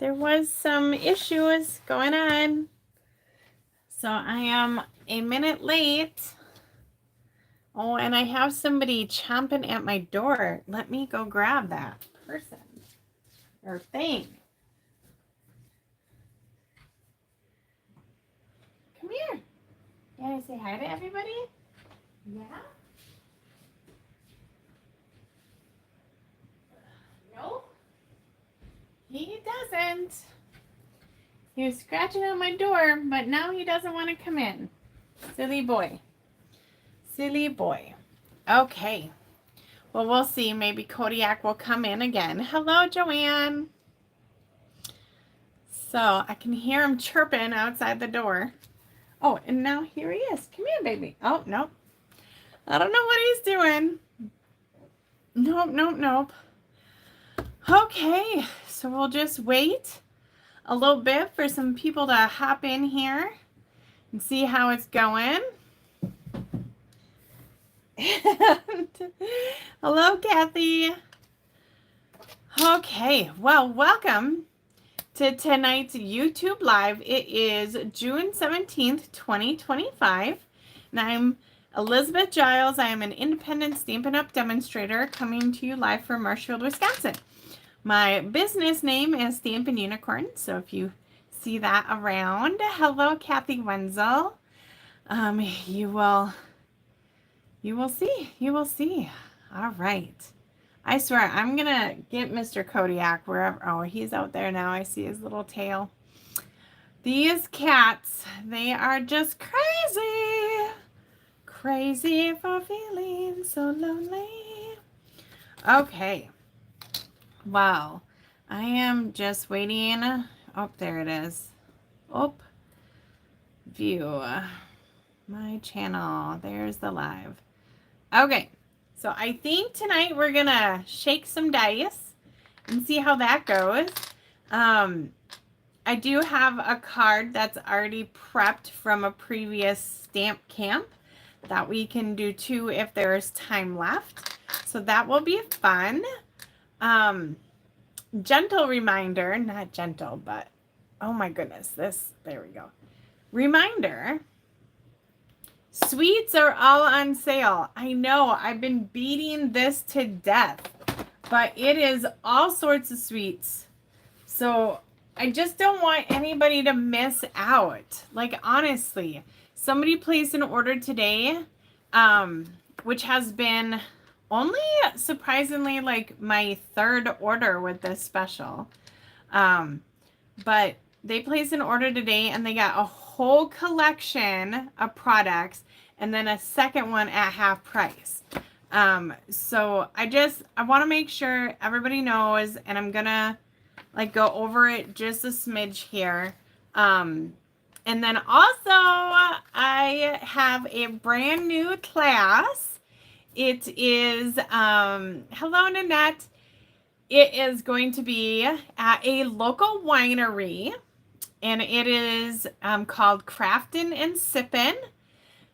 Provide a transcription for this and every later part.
there was some issues going on. So I am a minute late. Oh, and I have somebody chomping at my door. Let me go grab that person or thing. Come here. Can I say hi to everybody? Yeah? No? He doesn't. He was scratching at my door, but now he doesn't want to come in. Silly boy. Silly boy. Okay. Well, we'll see. Maybe Kodiak will come in again. Hello, Joanne. So I can hear him chirping outside the door. Oh, and now here he is. Come here, baby. Oh, nope. I don't know what he's doing. Nope. Okay, so we'll just wait a little bit for some people to hop in here and see how it's going. Hello, Kathy. Okay, well, welcome to tonight's YouTube Live. It is June 17th, 2025, and I'm Elizabeth Giles. I am an independent Stampin' Up! Demonstrator coming to you live from Marshfield, Wisconsin. My business name is Stampin' Unicorn, so if you see that around, hello, Kathy Wenzel. You will see. All right. I swear, I'm going to get Mr. Kodiak wherever. Oh, he's out there now. I see his little tail. These cats, they are just crazy. Crazy for feeling so lonely. Okay. Wow. I am just waiting. Oh, there it is. Oh, view. My channel. There's the live. Okay. So I think tonight we're going to shake some dice and see how that goes. I do have a card that's already prepped from a previous stamp camp that we can do too if there's time left. So that will be fun. Gentle reminder, not gentle, but oh my goodness, there we go. Reminder. Sweets are all on sale. I know, I've been beating this to death, but it is all sorts of sweets. So I just don't want anybody to miss out. Like, honestly, somebody placed an order today, which has been only surprisingly like my third order with this special. But they placed an order today and they got a whole collection of products and then a second one at half price. So I want to make sure everybody knows, and I'm gonna like go over it just a smidge here. And then also I have a brand new class. It is hello, Nanette. It is going to be at a local winery, and it is called Craftin' and Sippin'.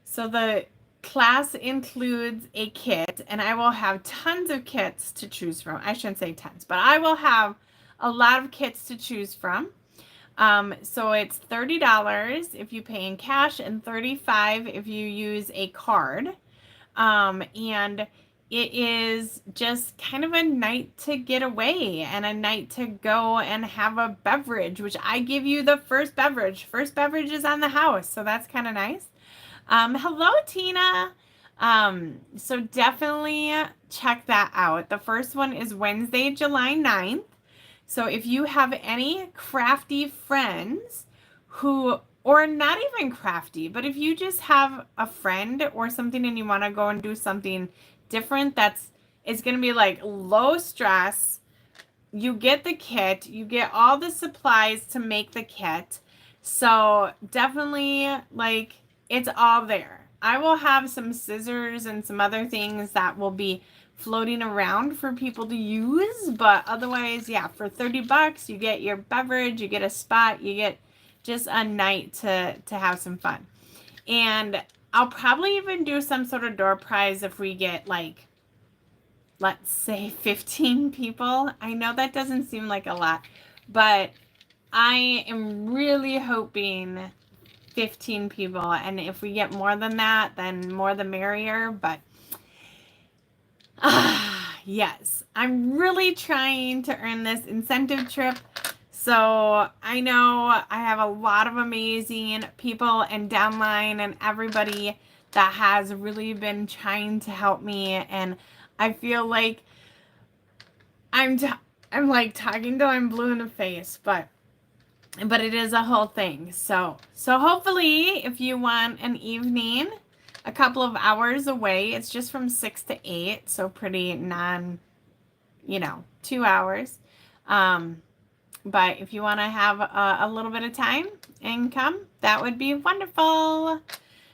So the class includes a kit, and I will have tons of kits to choose from. I shouldn't say tons, but I will have a lot of kits to choose from. So it's $30 if you pay in cash and $35 if you use a card. And it is just kind of a night to get away and a night to go and have a beverage, which I give you the first beverage. First beverage is on the house, so that's kind of nice. Hello, Tina. So definitely check that out. The first one is Wednesday, July 9th. So if you have any crafty friends who, or not even crafty, but if you just have a friend or something and you want to go and do something different it's going to be like low stress, you get the kit, you get all the supplies to make the kit. So definitely, like, it's all there. I will have some scissors and some other things that will be floating around for people to use, but otherwise, yeah, for $30 you get your beverage, you get a spot, you get just a night to have some fun. And I'll probably even do some sort of door prize if we get, like, let's say 15 people. I know that doesn't seem like a lot, but I am really hoping 15 people, and if we get more than that, then more the merrier. But yes, I'm really trying to earn this incentive trip. So I know I have a lot of amazing people and downline and everybody that has really been trying to help me, and I feel like I'm t- I'm like talking till I'm blue in the face, but it is a whole thing. So hopefully, if you want an evening, a couple of hours away, it's just from 6 to 8, so pretty 2 hours. Um, but if you want to have a little bit of time and come, that would be wonderful.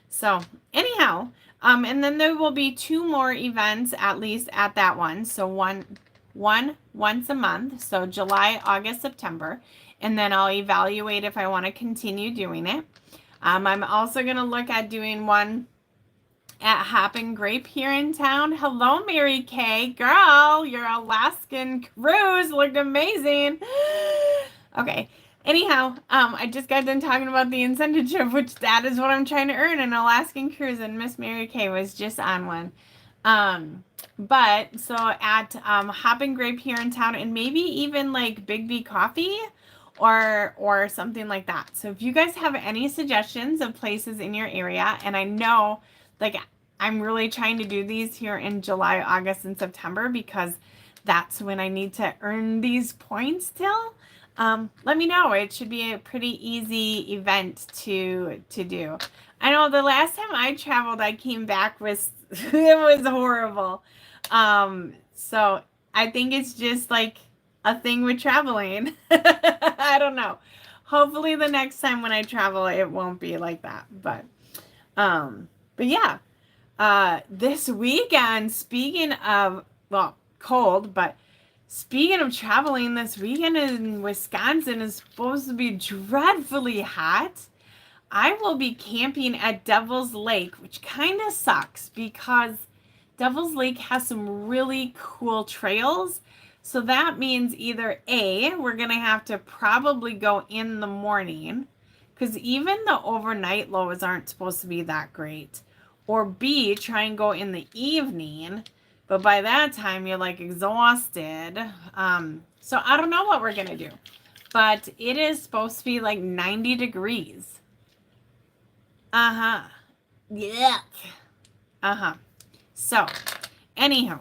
So anyhow, and then there will be 2 more events at least at that one. So one once a month. So July, August, September, and then I'll evaluate if I want to continue doing it. I'm also going to look at doing one at Hop and Grape here in town. Hello, Mary Kay. Girl, your Alaskan cruise looked amazing. Okay. Anyhow, I just got done talking about the incentive trip, which that is what I'm trying to earn, an Alaskan cruise, and Miss Mary Kay was just on one. But so at Hop and Grape here in town, and maybe even like Big B Coffee or something like that. So if you guys have any suggestions of places in your area, and I know like I'm really trying to do these here in July, August, and September because that's when I need to earn these points till. Let me know. It should be a pretty easy event to do. I know the last time I traveled, I came back with it was horrible. So I think it's just like a thing with traveling. I don't know. Hopefully the next time when I travel, it won't be like that. But yeah. This weekend, speaking of, well, cold, but speaking of traveling, this weekend in Wisconsin is supposed to be dreadfully hot. I will be camping at Devil's Lake, which kind of sucks because Devil's Lake has some really cool trails. So that means either A, we're going to have to probably go in the morning because even the overnight lows aren't supposed to be that great. Or B, try and go in the evening, but by that time you're like exhausted. So I don't know what we're going to do, but it is supposed to be like 90 degrees. Uh-huh. Yeah. Uh-huh. So, anyhow,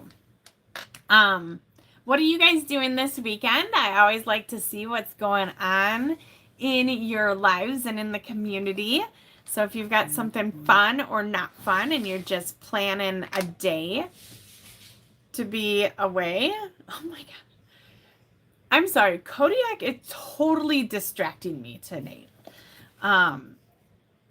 what are you guys doing this weekend? I always like to see what's going on in your lives and in the community. So if you've got something fun or not fun and you're just planning a day to be away. Oh my God. I'm sorry. Kodiak is totally distracting me today.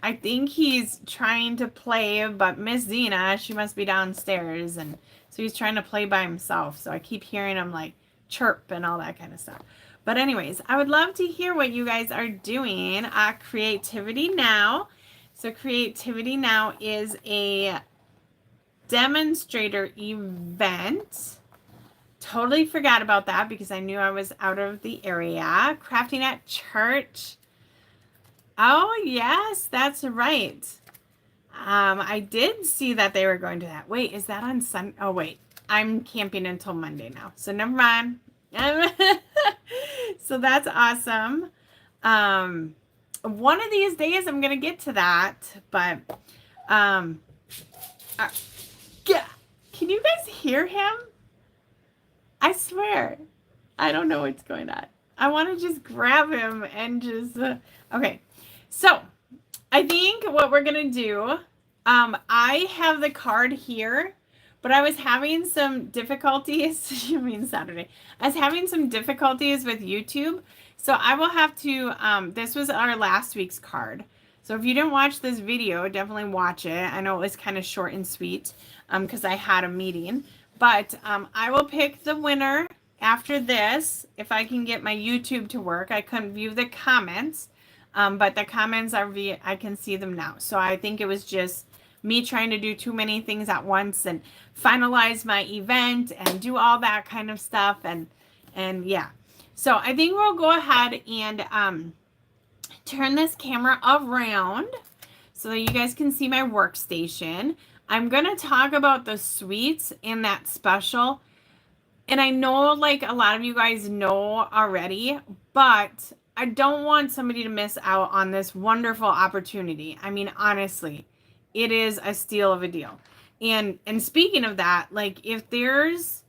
I think he's trying to play, but Miss Zena, she must be downstairs, and so he's trying to play by himself. So I keep hearing him like chirp and all that kind of stuff. But anyways, I would love to hear what you guys are doing at Creativity Now. So Creativity Now is a demonstrator event. Totally forgot about that because I knew I was out of the area. Crafting at Church. Oh, yes, that's right. I did see that they were going to that. Wait, is that on Sunday? Oh, wait. I'm camping until Monday now. So never mind. So that's awesome. One of these days I'm going to get to that. But, yeah. Can you guys hear him? I swear. I don't know what's going on. I want to just grab him and just... okay. So, I think what we're going to do, I have the card here, but I was having some difficulties. You mean Saturday? I was having some difficulties with YouTube. So, I will have to, this was our last week's card. So, if you didn't watch this video, definitely watch it. I know it was kind of short and sweet because I had a meeting. But I will pick the winner after this if I can get my YouTube to work. I couldn't view the comments. But the comments are I can see them now. So I think it was just me trying to do too many things at once and finalize my event and do all that kind of stuff. And yeah. So I think we'll go ahead and turn this camera around so that you guys can see my workstation. I'm going to talk about the suites in that special. And I know like a lot of you guys know already, but I don't want somebody to miss out on this wonderful opportunity. I mean, honestly, it is a steal of a deal. And speaking of that, like if there's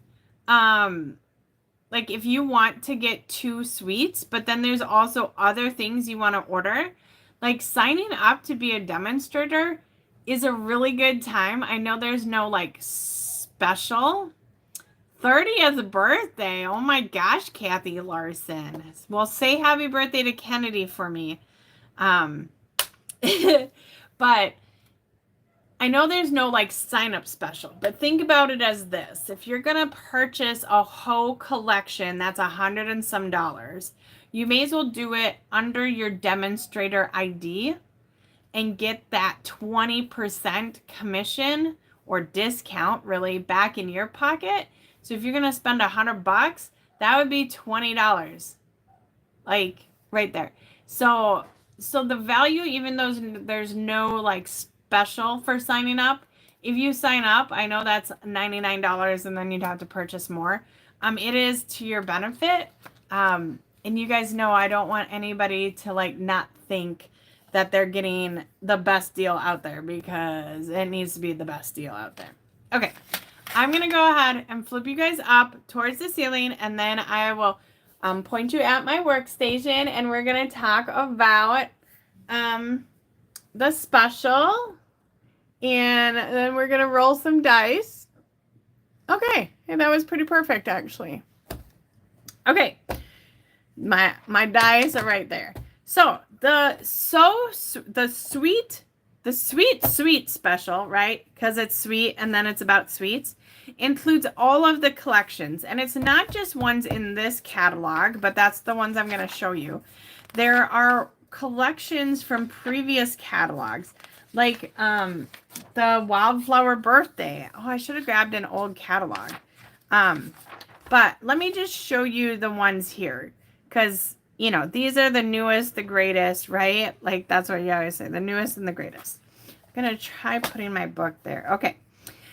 like if you want to get 2 suites, but then there's also other things you want to order, like signing up to be a demonstrator is a really good time. I know there's no like special 30th birthday. Oh my gosh, Kathy Larson. Well, say happy birthday to Kennedy for me. But I know there's no like sign up special, but think about it as this. If you're going to purchase a whole collection, that's $100 and some dollars. You may as well do it under your demonstrator ID and get that 20% commission or discount really back in your pocket. So if you're going to spend $100, that would be $20. Like right there. So the value, even though there's no like special for signing up, if you sign up, I know that's $99 and then you'd have to purchase more. It is to your benefit. And you guys know I don't want anybody to like not think that they're getting the best deal out there, because it needs to be the best deal out there. Okay, I'm going to go ahead and flip you guys up towards the ceiling, and then I will point you at my workstation, and we're going to talk about the special, and then we're going to roll some dice. Okay, and that was pretty perfect, actually. Okay, my dice are right there. So the sweet special, right? Because it's sweet and then it's about sweets, includes all of the collections. And it's not just ones in this catalog, but that's the ones I'm going to show you. There are collections from previous catalogs, like the Wildflower Birthday. Oh, I should have grabbed an old catalog. But let me just show you the ones here, because you know, these are the newest, the greatest, right? Like, that's what you always say, the newest and the greatest. I'm going to try putting my book there. Okay.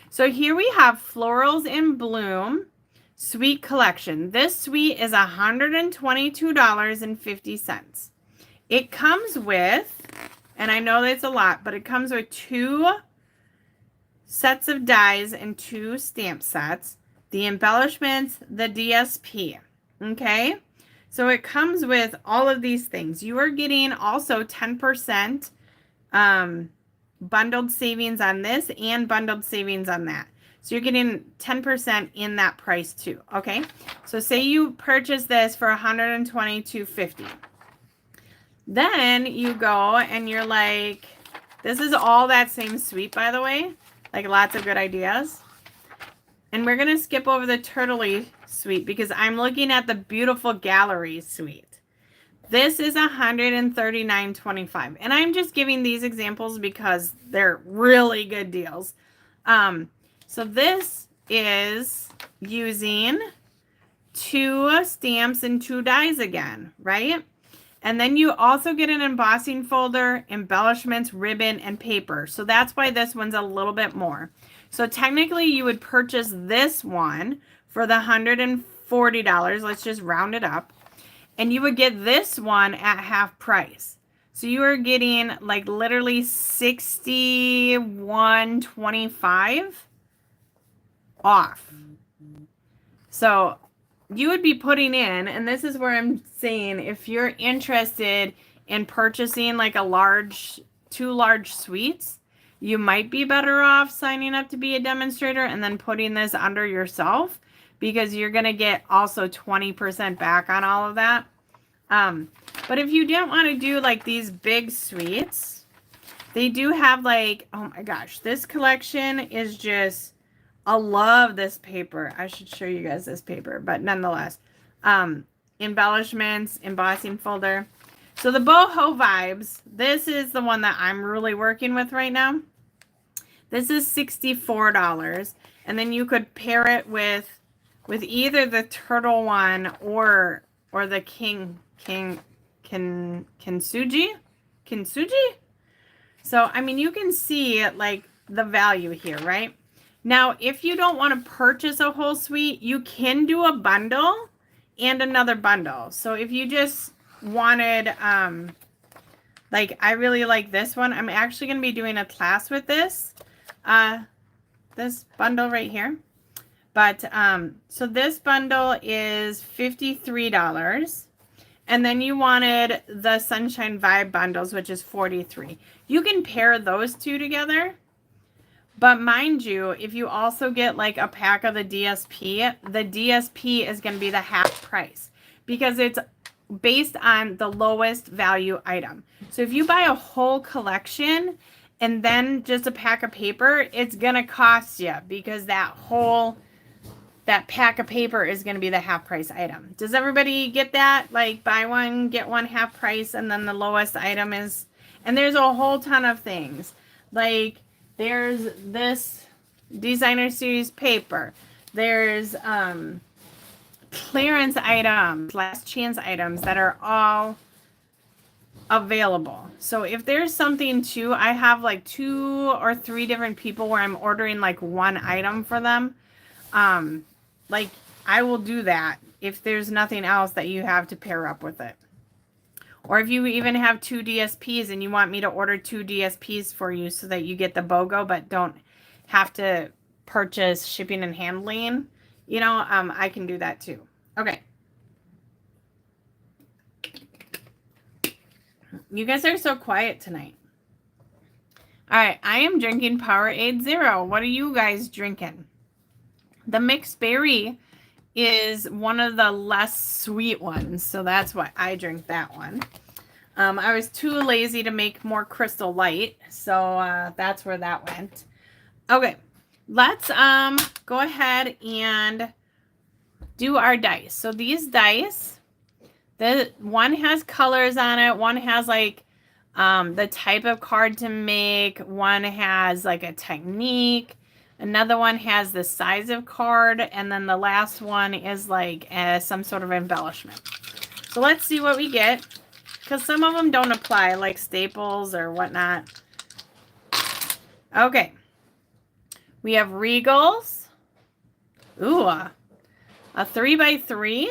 So here we have Florals in Bloom Sweet Collection. This suite is $122.50. It comes with, and I know that's a lot, but it comes with 2 sets of dies and 2 stamp sets, the embellishments, the DSP. Okay. So it comes with all of these things. You are getting also 10% bundled savings on this and bundled savings on that. So you're getting 10% in that price too. Okay. So say you purchase this for $122.50. Then you go and you're like, this is all that same suite, by the way. Like, lots of good ideas. And we're going to skip over the Turtley suite because I'm looking at the beautiful gallery suite. This is $139.25. And I'm just giving these examples because they're really good deals. So this is using 2 stamps and 2 dies again, right? And then you also get an embossing folder, embellishments, ribbon, and paper. So that's why this one's a little bit more. So technically you would purchase this one for the $140. Let's just round it up. And you would get this one at half price. So you are getting like literally $61.25 off. So you would be putting in, and this is where I'm saying, if you're interested in purchasing like a 2 large suites, you might be better off signing up to be a demonstrator and then putting this under yourself, because you're going to get also 20% back on all of that. But if you don't want to do like these big suites, they do have like, oh my gosh, this collection is just, I love this paper. I should show you guys this paper, but nonetheless, embellishments, embossing folder. So the boho vibes, this is the one that I'm really working with right now. This is $64, and then you could pair it with either the turtle one or or the kintsugi. So, I mean, you can see like the value here, right? Now, if you don't want to purchase a whole suite, you can do a bundle and another bundle. So if you just wanted, like, I really like this one. I'm actually going to be doing a class with this bundle right here. But, so this bundle is $53. And then you wanted the Sunshine Vibe bundles, which is $43. You can pair those two together. But mind you, if you also get like a pack of the DSP is going to be the half price because it's based on the lowest value item. So if you buy a whole collection and then just a pack of paper, it's going to cost you because that pack of paper is going to be the half price item. Does everybody get that? Like buy one, get one half price, and then the lowest item is, and there's a whole ton of things. Like there's this designer series paper. There's clearance items, last chance items that are all available. So if there's something too, I have like 2 or 3 different people where I'm ordering like one item for them. Like I will do that if there's nothing else that you have to pair up with it. Or if you even have 2 DSPs and you want me to order 2 DSPs for you so that you get the BOGO but don't have to purchase shipping and handling, you know, I can do that too. Okay. You guys are so quiet tonight. All right, I am drinking Powerade Zero. What are you guys drinking? The mixed berry is one of the less sweet ones, so that's why I drink that one. I was too lazy to make more Crystal Light, so that's where that went. Okay, let's go ahead and do our dice. So these dice, the one has colors on it, one has like the type of card to make, one has like a technique, another one has the size of card, and then the last one is like some sort of embellishment. So let's see what we get, because some of them don't apply, like staples or whatnot. Okay. We have Regals. Ooh, a 3x3.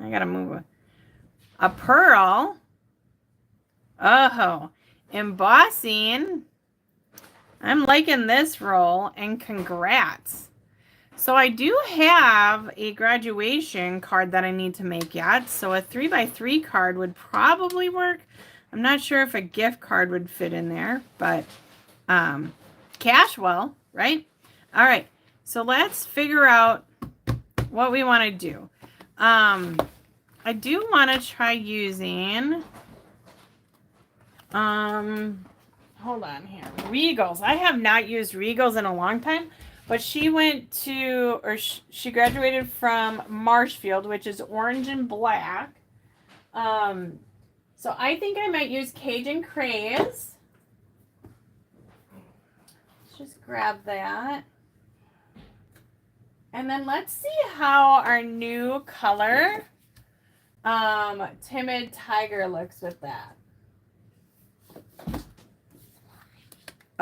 I gotta move it. A pearl. Oh, embossing. I'm liking this roll, and congrats. So I do have a graduation card that I need to make yet. So a 3x3 card would probably work. I'm not sure if a gift card would fit in there, but cash will, right? All right. So let's figure out what we want to do. I do want to try using hold on here. Regals. I have not used Regals in a long time. But she went to, or she graduated from Marshfield, which is orange and black. So I think I might use Cajun Craze. Let's just grab that. And then let's see how our new color, Timid Tiger, looks with that.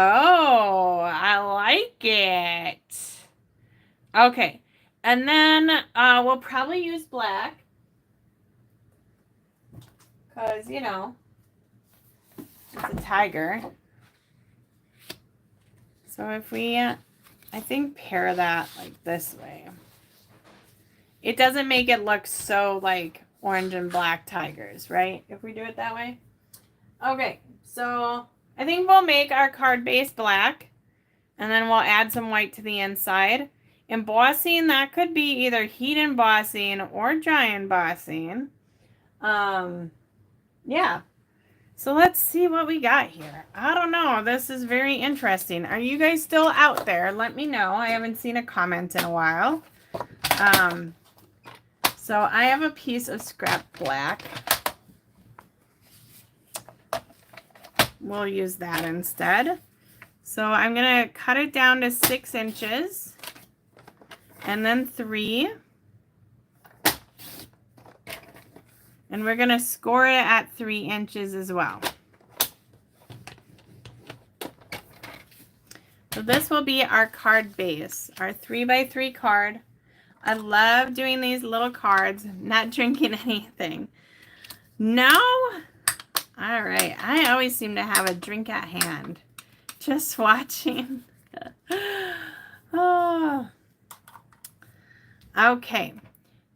Oh, I like it. Okay. And then we'll probably use black. Because, you know, it's a tiger. So if we, I think, pair that like this way. It doesn't make it look so like orange and black tigers, right? If we do it that way. Okay. So I think we'll make our card base black, and then we'll add some white to the inside. Embossing, that could be either heat embossing or dry embossing. Yeah. So let's see what we got here. I don't know. This is very interesting. Are you guys still out there? Let me know. I haven't seen a comment in a while. So I have a piece of scrap black. We'll use that instead. So I'm going to cut it down to 6 inches and then 3. And we're going to score it at 3 inches as well. So this will be our card base, our 3x3 card. I love doing these little cards, not drinking anything. No? All right. I always seem to have a drink at hand. Just watching. Oh. Okay.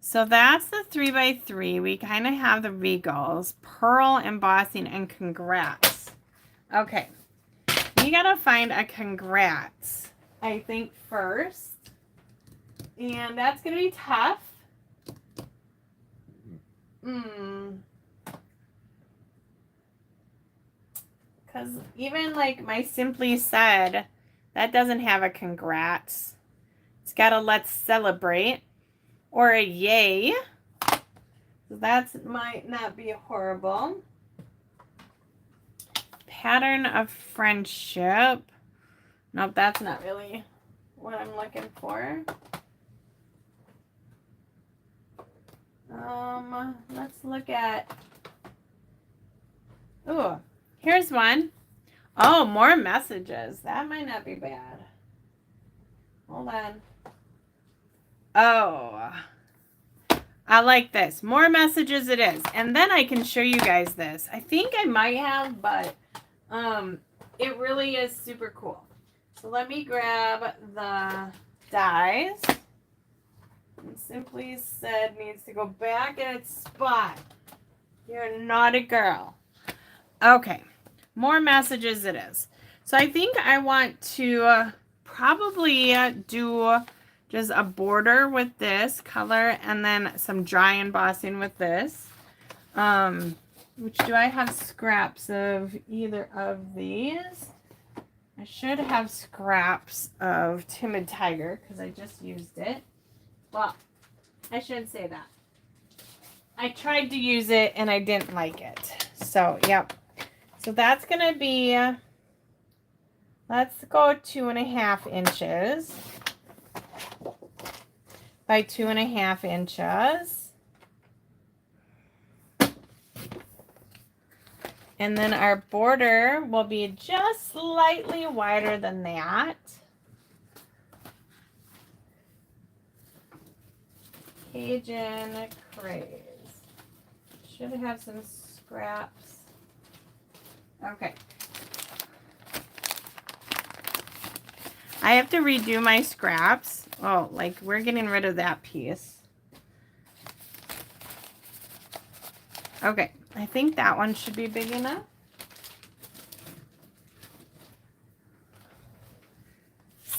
So that's the 3x3. We kind of have the regals, pearl embossing, and congrats. Okay. We got to find a congrats, I think, first. And that's going to be tough. Because even like my Simply Said, that doesn't have a congrats. It's got a let's celebrate or a yay. So that might not be horrible. Pattern of friendship. Nope, that's not really what I'm looking for. Let's look at, oh, here's one. Oh, more messages. That might not be bad. Hold on. Oh, I like this. More messages it is. And then I can show you guys this. I think I might have, but it really is super cool. So let me grab the dies. And Simply Said needs to go back in its spot. You're not a girl. Okay. More messages it is. So I think I want to probably do just a border with this color and then some dry embossing with this. Which do I have scraps of either of these? I should have scraps of Timid Tiger because I just used it. Well, I shouldn't say that. I tried to use it and I didn't like it. So, yep. So that's going to be, let's go 2.5 inches by 2.5 inches. And then our border will be just slightly wider than that. Cajun Craze. Should have some scraps. Okay. I have to redo my scraps. Oh, like we're getting rid of that piece. Okay, I think that one should be big enough.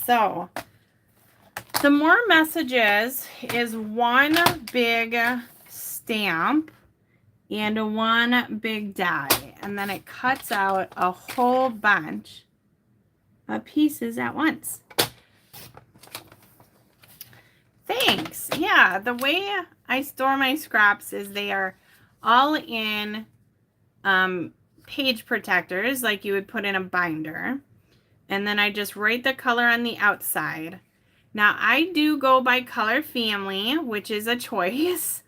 So, the more messages is one big stamp and one big die. And then it cuts out a whole bunch of pieces at once. Thanks. Yeah, the way I store my scraps is they are all in page protectors like you would put in a binder. And then I just write the color on the outside. Now, I do go by color family, which is a choice,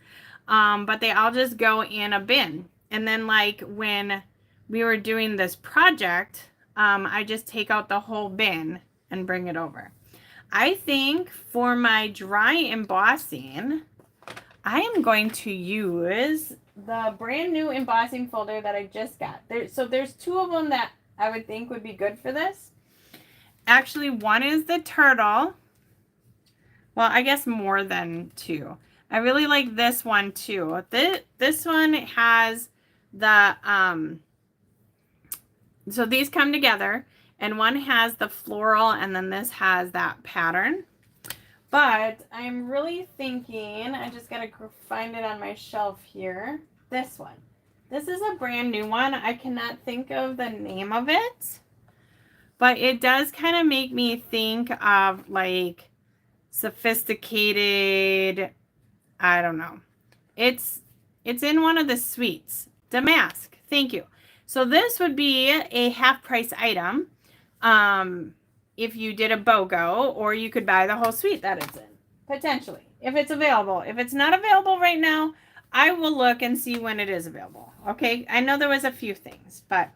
but they all just go in a bin. And then, like, when we were doing this project, I just take out the whole bin and bring it over. I think for my dry embossing, I am going to use the brand new embossing folder that I just got. So there's two of them that I would think would be good for this. Actually, one is the turtle. Well, I guess more than two. I really like this one too. This one has the, so these come together and one has the floral and then this has that pattern. But I'm really thinking, I just got to find it on my shelf here. This one. This is a brand new one. I cannot think of the name of it. But it does kind of make me think of like sophisticated, I don't know. It's in one of the suites. Damask. Thank you. So this would be a half price item if you did a BOGO, or you could buy the whole suite that it's in, potentially, if it's available. If it's not available right now, I will look and see when it is available. Okay, I know there was a few things, but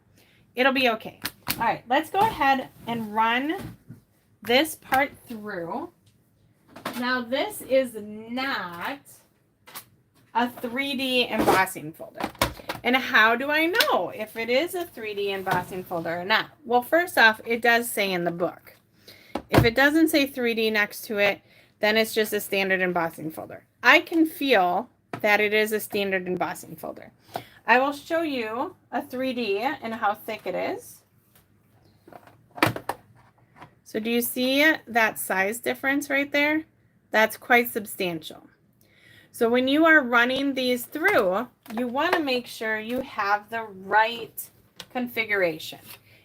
it'll be okay. All right, let's go ahead and run this part through. Now, this is not a 3D embossing folder. And how do I know if it is a 3D embossing folder or not? Well, first off, it does say in the book. If it doesn't say 3D next to it, then it's just a standard embossing folder. I can feel that it is a standard embossing folder. I will show you a 3D and how thick it is. So do you see that size difference right there? That's quite substantial. So when you are running these through, you want to make sure you have the right configuration.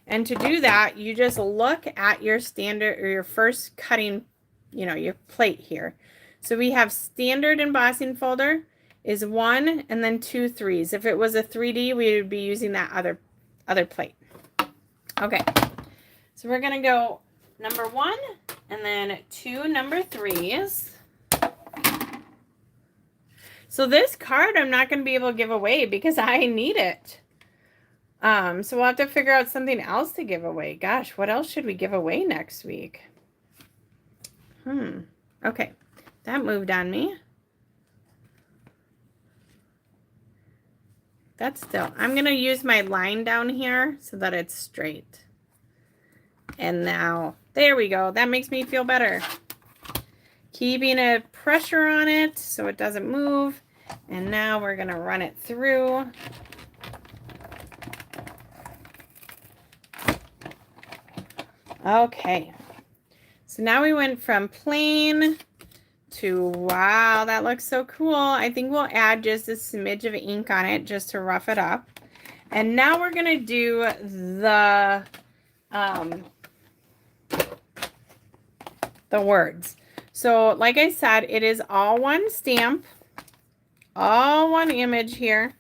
And to do that, you just look at your standard or your first cutting, your plate here. So we have standard embossing folder is 1 and then 2 3s. If it was a 3D, we would be using that other plate. Okay. So we're going to go number 1 and then 2 number 3s. So this card I'm not going to be able to give away because I need it. So we'll have to figure out something else to give away. Gosh, what else should we give away next week? Okay, that moved on me. That's still, I'm going to use my line down here so that it's straight. And now, there we go. That makes me feel better. Keeping a pressure on it so it doesn't move. And now we're going to run it through. Okay. So now we went from plain to, wow, that looks so cool. I think we'll add just a smidge of ink on it just to rough it up. And now we're going to do the words. So like I said, it is all one stamp, all one image here.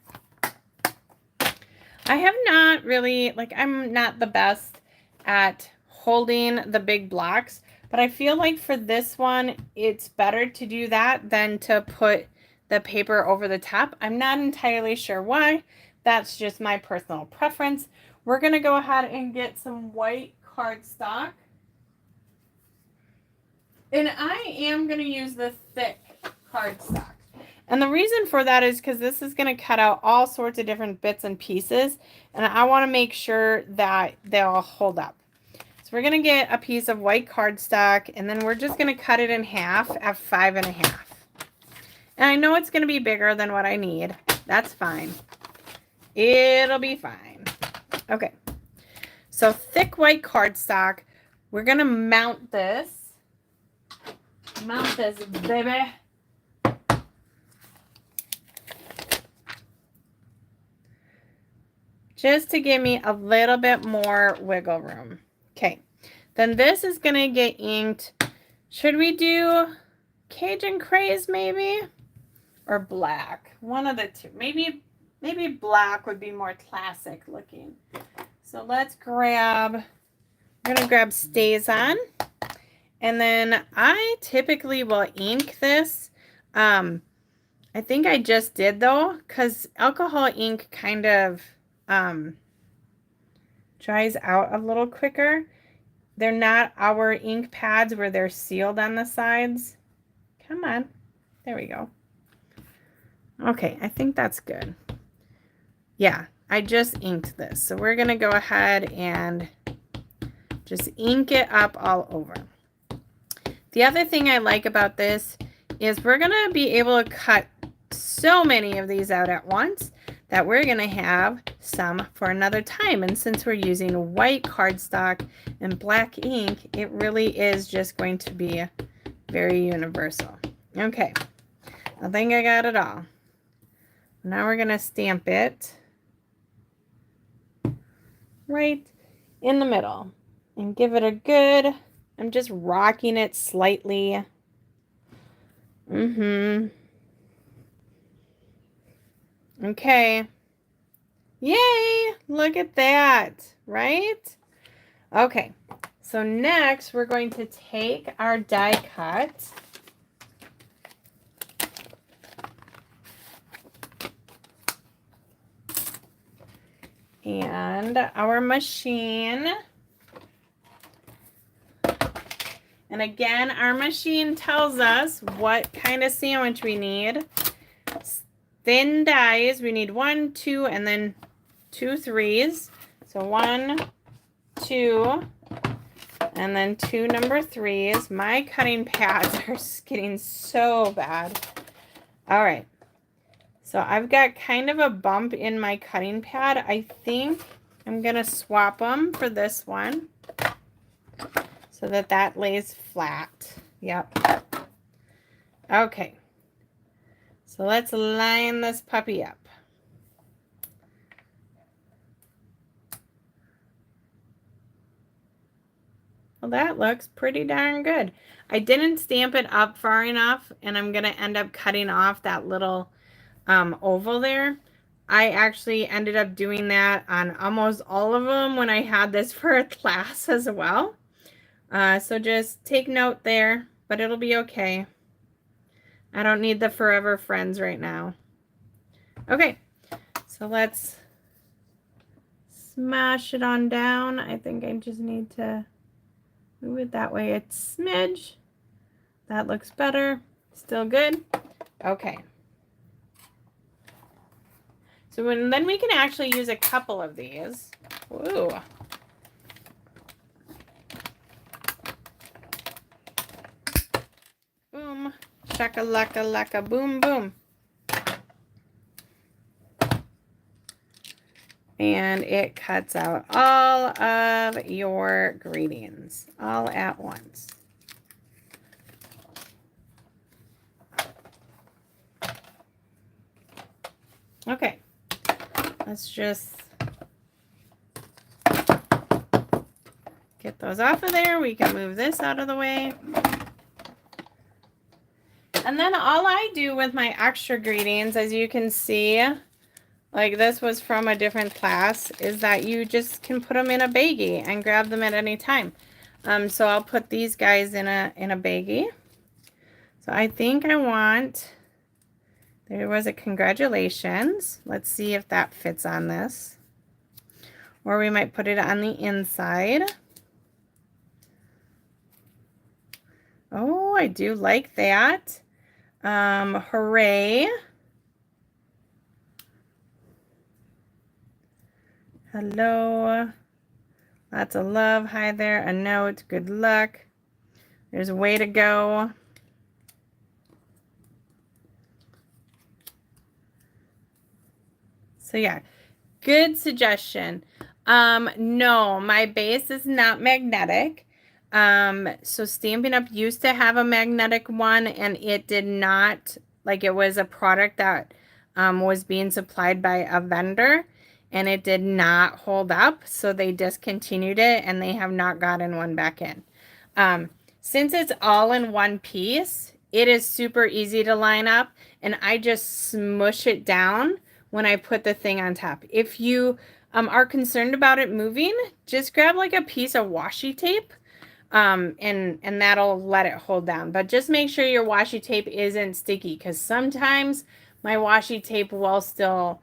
I have not really, I'm not the best at holding the big blocks, but I feel like for this one, it's better to do that than to put the paper over the top. I'm not entirely sure why. That's just my personal preference. We're going to go ahead and get some white cardstock. And I am going to use the thick cardstock. And the reason for that is because this is going to cut out all sorts of different bits and pieces. And I want to make sure that they'll hold up. So we're going to get a piece of white cardstock. And then we're just going to cut it in half at 5.5. And I know it's going to be bigger than what I need. That's fine. It'll be fine. Okay. So thick white cardstock. We're going to mount this. Mount this, baby. Just to give me a little bit more wiggle room. Okay. Then this is going to get inked. Should we do Cajun Craze maybe? Or black? One of the two. Maybe black would be more classic looking. So let's grab, we're going to grab Stays On. And then I typically will ink this. I think I just did though, because alcohol ink kind of dries out a little quicker. They're not our ink pads where they're sealed on the sides. Come on. There we go. Okay, I think that's good. Yeah, I just inked this. So we're going to go ahead and just ink it up all over. The other thing I like about this is we're going to be able to cut so many of these out at once that we're going to have some for another time. And since we're using white cardstock and black ink, it really is just going to be very universal. Okay, I think I got it all. Now we're going to stamp it right in the middle and give it a good, I'm just rocking it slightly. Okay. Yay! Look at that, right? Okay. So next we're going to take our die cut. and our machine. And again, our machine tells us what kind of sandwich we need. Thin dies, we need 1, 2, and then 2 threes. So 1, 2, and then 2 number 3s. My cutting pads are getting so bad. All right. So I've got kind of a bump in my cutting pad. I think I'm going to swap them for this one so that that lays flat. Yep. Okay. So let's line this puppy up. Well, that looks pretty darn good. I didn't stamp it up far enough, and I'm going to end up cutting off that little oval there. I actually ended up doing that on almost all of them when I had this for a class as well. So just take note there, but it'll be okay. I don't need the forever friends right now. Okay, so let's smash it on down. I think I just need to move it that way a smidge. That looks better. Still good? Okay. So then we can actually use a couple of these. Woo. Boom. Shaka-laka-laka, boom, boom. And it cuts out all of your greetings all at once. Okay, let's just get those off of there. We can move this out of the way. And then all I do with my extra greetings, as you can see, like this was from a different class, is that you just can put them in a baggie and grab them at any time. So I'll put these guys in a baggie. So I think I want, there was a congratulations. Let's see if that fits on this. Or we might put it on the inside. Oh, I do like that. Hooray. Hello. Lots of love. Hi there. A note. Good luck. There's a way to go. So yeah, good suggestion. No, my base is not magnetic. So Stampin' Up! Used to have a magnetic one, and it did not, like it was a product that was being supplied by a vendor, and it did not hold up, so they discontinued it, and they have not gotten one back in. Since it's all in one piece, it is super easy to line up, and I just smush it down when I put the thing on top. If you are concerned about it moving, just grab like a piece of washi tape, and that'll let it hold down. But just make sure your washi tape isn't sticky, because sometimes my washi tape will still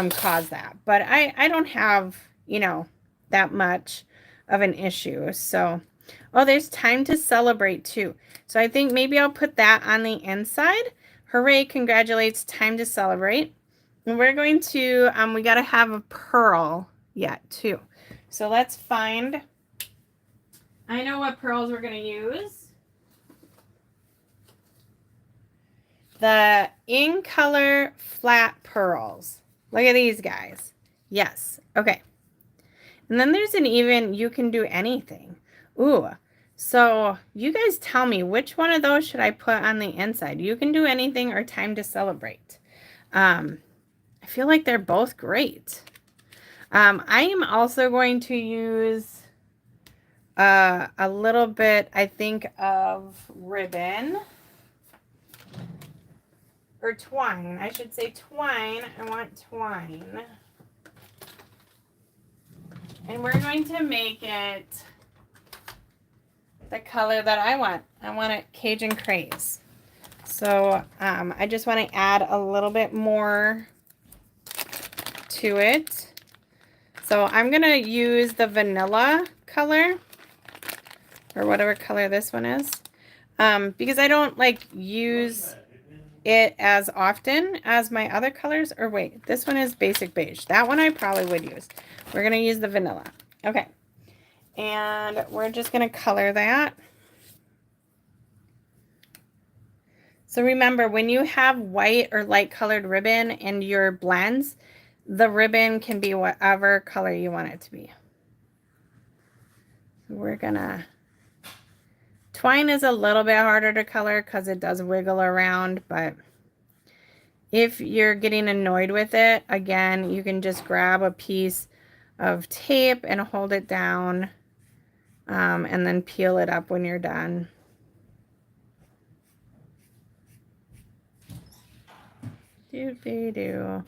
cause that. But I don't have, you know, that much of an issue. So, oh, there's time to celebrate too. So I think maybe I'll put that on the inside. Hooray, congratulates, time to celebrate. And we're going to, we got to have a pearl yet too. So let's find, I know what pearls we're going to use. The In Color Flat Pearls. Look at these guys. Yes. Okay. And then there's an even, you can do anything. Ooh. So you guys tell me, which one of those should I put on the inside? You can do anything or time to celebrate. I feel like they're both great. I am also going to use a little bit, I think, of ribbon. Or twine. I should say twine. I want twine. And we're going to make it the color that I want. I want it Cajun Craze. So I just want to add a little bit more to it. So I'm going to use the vanilla color, or whatever color this one is, because I don't like use it as often as my other colors. Or wait, this one is basic beige. That one I probably would use. We're going to use the vanilla. Okay. And we're just going to color that. So remember, when you have white or light colored ribbon in your blends, the ribbon can be whatever color you want it to be. So we're gonna, twine is a little bit harder to color because it does wiggle around, but if you're getting annoyed with it, again, you can just grab a piece of tape and hold it down, and then peel it up when you're done. Do.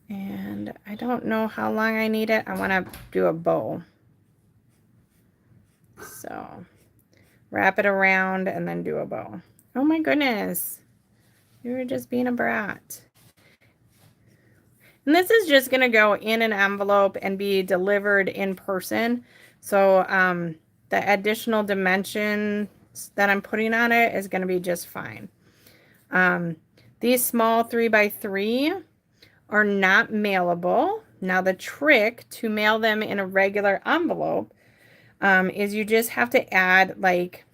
And I don't know how long I need it. I want to do a bow. So wrap it around and then do a bow. Oh my goodness. You were just being a brat. And this is just going to go in an envelope and be delivered in person. So the additional dimensions that I'm putting on it is going to be just fine. These small 3x3 are not mailable. Now the trick to mail them in a regular envelope is you just have to add like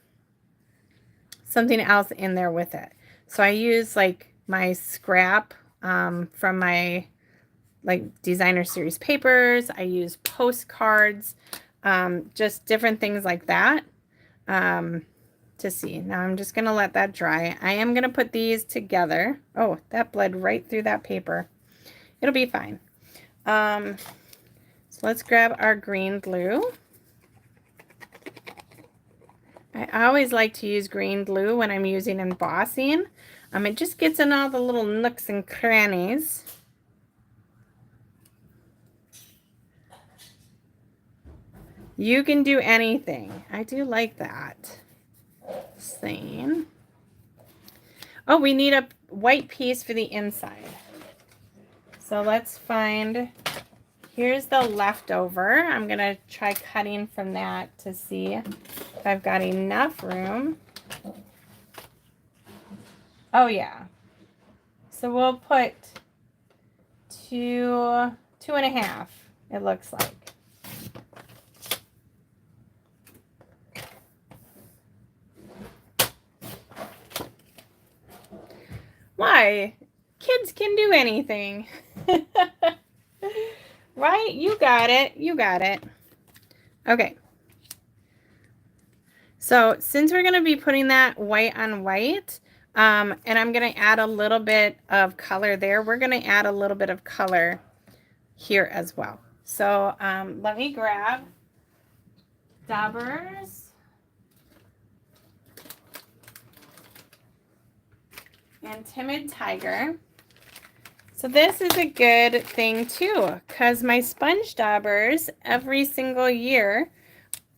something else in there with it. So I use like my scrap from my like designer series papers. I use postcards, just different things like that to see. Now I'm just going to let that dry. I am going to put these together. Oh, that bled right through that paper. It'll be fine. So let's grab our green glue. I always like to use green glue when I'm using embossing. It just gets in all the little nooks and crannies. You can do anything. I do like that saying. Oh, we need a white piece for the inside. So let's find, here's the leftover. I'm going to try cutting from that to see if I've got enough room. Oh yeah. So we'll put 2.5, it looks like. Why? Kids can do anything. Right? You got it. You got it. Okay. So since we're going to be putting that white on white, and I'm going to add a little bit of color there, we're going to add a little bit of color here as well. So let me grab daubers and Timid Tiger. So this is a good thing too, because my sponge daubers every single year,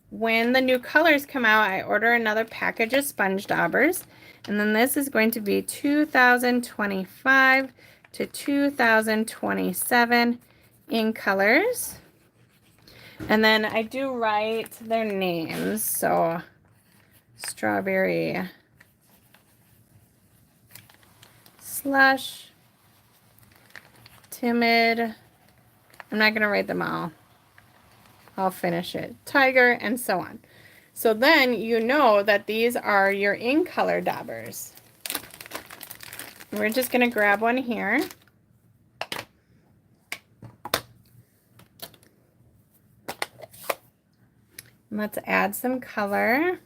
when the new colors come out, I order another package of sponge daubers. And then this is going to be 2025 to 2027 in colors. And then I do write their names. So Strawberry Slush, Timid, I'm not going to write them all. I'll finish it. Tiger, and so on. So then you know that these are your in color daubers. We're just going to grab one here. Let's add some color.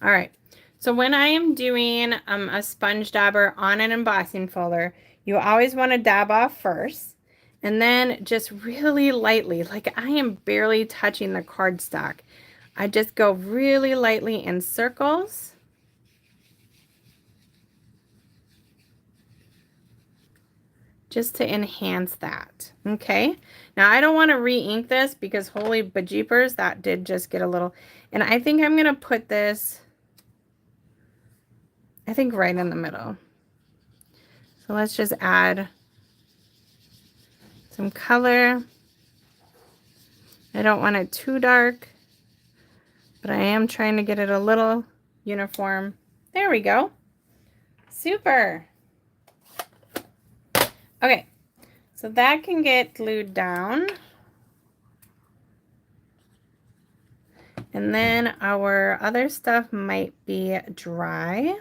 All right. So when I am doing a sponge dauber on an embossing folder, you always want to dab off first, and then just really lightly, like I am barely touching the cardstock. I just go really lightly in circles. Just to enhance that. Okay. Now I don't want to re-ink this because holy bejeepers, that did just get a little, and I think I'm going to put this I think right in the middle. So let's just add some color. I don't want it too dark, but I am trying to get it a little uniform. There we go. Super. Okay, so that can get glued down. And then our other stuff might be dry.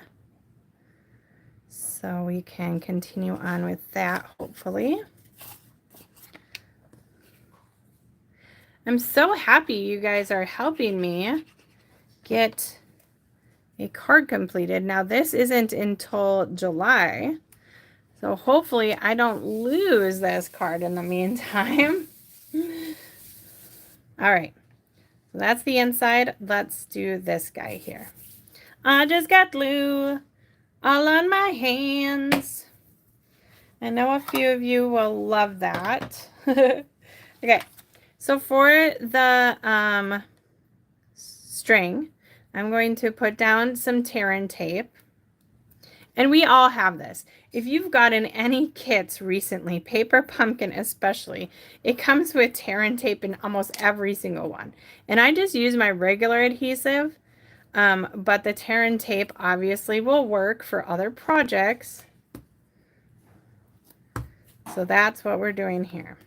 So we can continue on with that, hopefully. I'm so happy you guys are helping me get a card completed. Now this isn't until July. So hopefully I don't lose this card in the meantime. All right. So that's the inside. Let's do this guy here. I just got glue all on my hands. I know a few of you will love that. Okay, so for the string, I'm going to put down some tear tape. And we all have this. If you've gotten any kits recently, Paper Pumpkin especially, it comes with tear tape in almost every single one. And I just use my regular adhesive, but the tear tape obviously will work for other projects. So that's what we're doing here.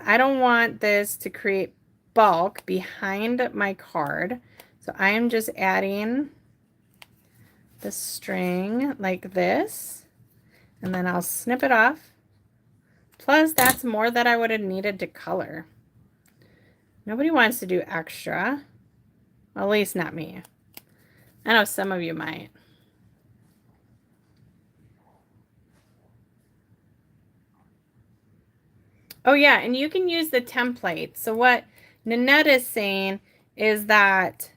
I don't want this to create bulk behind my card. So I am just adding the string like this, and then I'll snip it off. Plus, that's more that I would have needed to color. Nobody wants to do extra. Well, at least not me. I know some of you might. Oh yeah, and you can use the template. So what Nanette is saying is that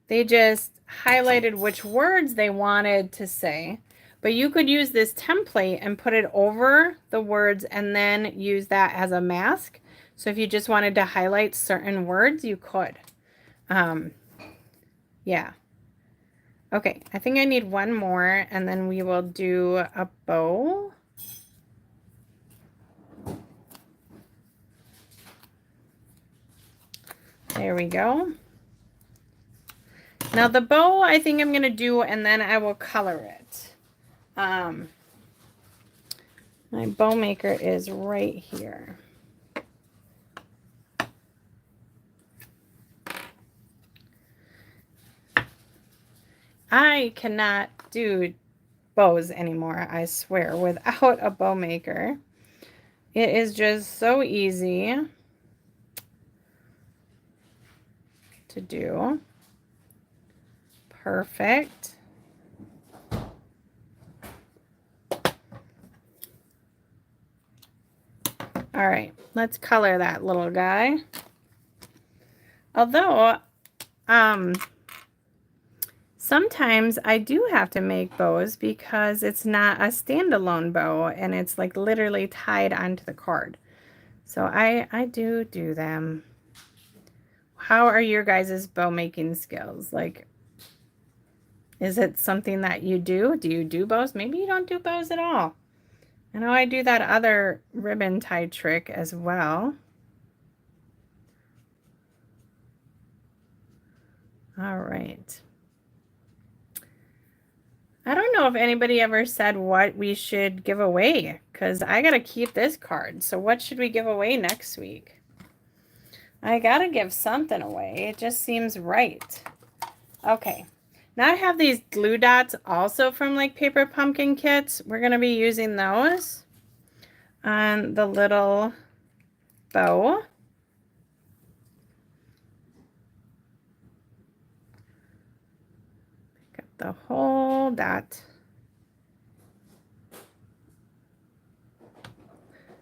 they just highlighted which words they wanted to say, but you could use this template and put it over the words and then use that as a mask. So if you just wanted to highlight certain words, you could. Yeah. Okay, I think I need one more, and then we will do a bow. There we go. Now the bow, I think I'm going to do, and then I will color it. My bow maker is right here. I cannot do bows anymore, I swear, without a bow maker. It is just so easy to do. Perfect. All right, let's color that little guy. Although, sometimes I do have to make bows because it's not a standalone bow and it's like literally tied onto the card. So I do them. How are your guys' bow making skills? Like, is it something that you do? Do you do bows? Maybe you don't do bows at all. I know I do that other ribbon tie trick as well. All right. I don't know if anybody ever said what we should give away, because I got to keep this card. So what should we give away next week? I got to give something away. It just seems right. Okay. Now I have these glue dots also from like Paper Pumpkin kits. We're going to be using those on the little bow. Pick up the whole dot.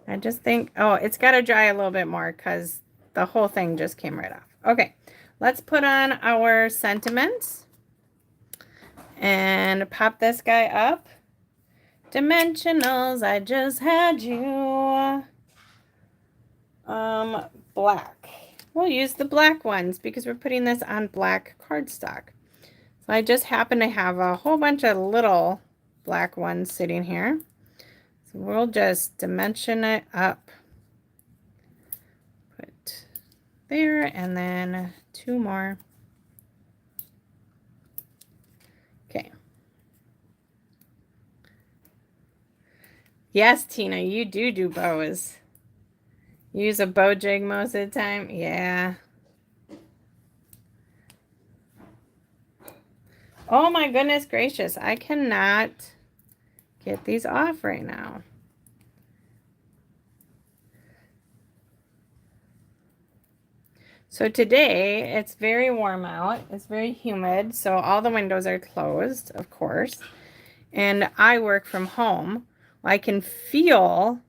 I just think, oh, it's got to dry a little bit more because the whole thing just came right off. Okay, let's put on our sentiments and pop this guy up. Dimensionals, I just had you. Black. We'll use the black ones because we're putting this on black cardstock. So I just happen to have a whole bunch of little black ones sitting here. So we'll just dimension it up. Put there, and then 2 more. Okay. Yes, Tina, you do bows. You use a bow jig most of the time? Yeah. Oh my goodness gracious. I cannot get these off right now. So today, it's very warm out. It's very humid, so all the windows are closed, of course. And I work from home. I can feel